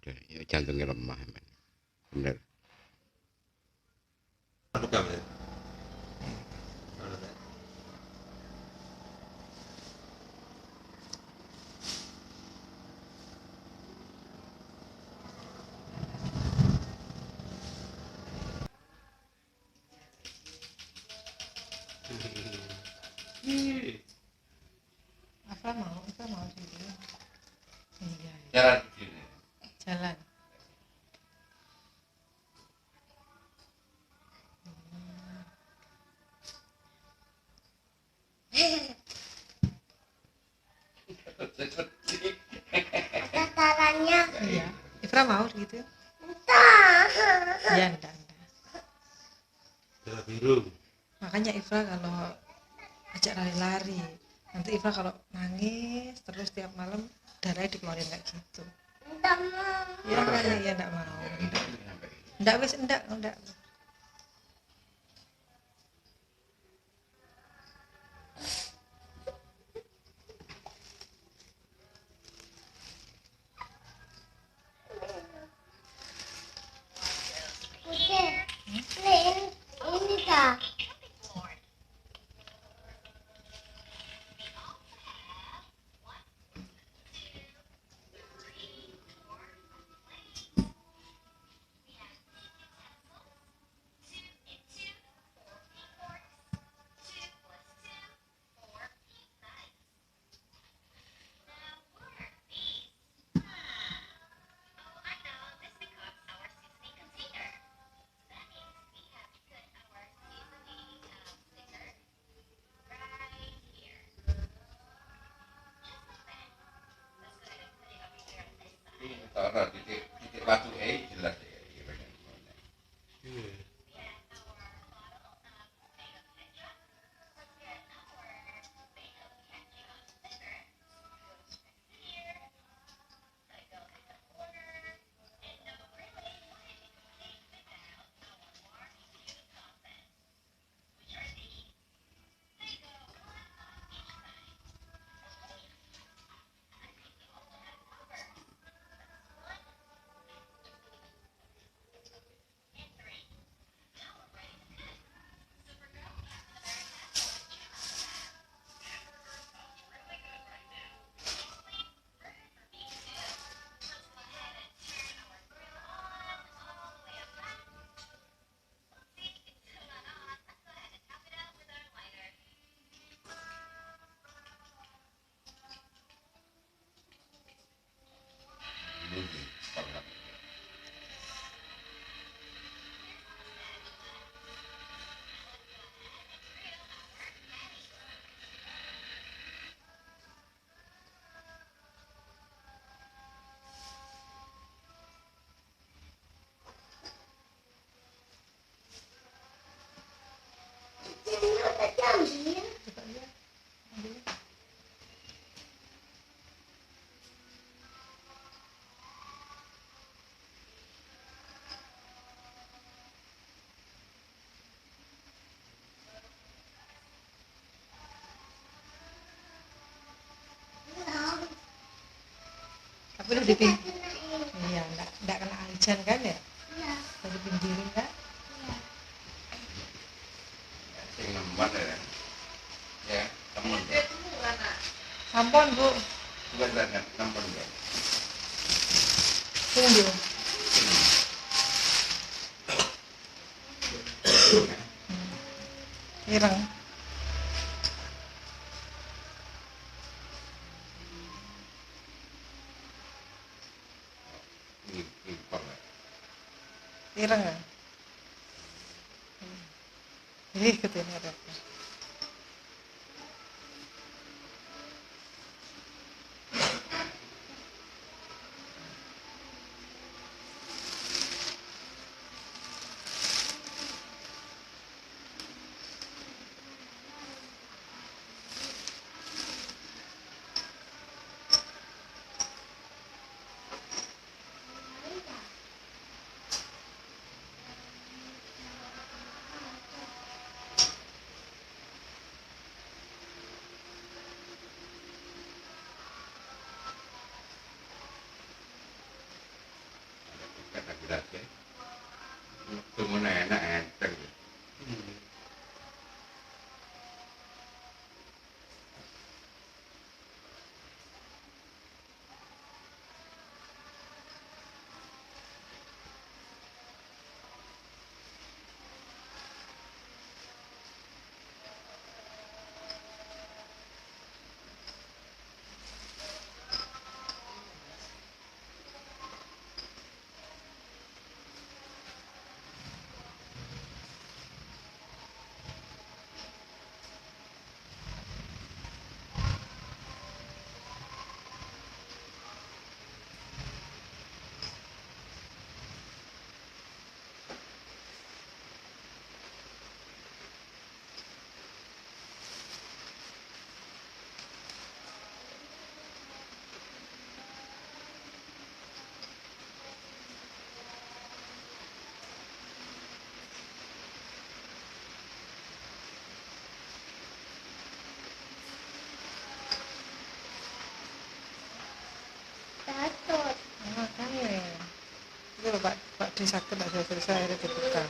udah ya, jantungnya lemah emang. Bener. Buka ya. Apa mau juga. Iya, Jalan begini. jalan. Ada caranya. Iya. Ifra mau gitu? Entah. Ya, enggak. Darah biru. Makanya Ifra kalau ajak lari-lari, nanti Ifra kalau nangis terus tiap malam darahnya dikeluarin kayak gitu. Entah mau. Ya makanya ya enggak mau. Enggak wis enggak. Oke. Ini kak. Taruh titik batu jelas ya. Iya. Ini udah diambil. Tapi udah dipin. Iya, enggak kena hujan kan ya? Iya. Udah dipinggirin kan? Sing nemban ya. Ya, temen. Sampon, Bu. Bukan banget nemban ya. Tunggu. Ireng. Impor. Ireng kan? Ih, ketemu ada. kalau Pak D sakit nggak selesai akhirnya dibekam.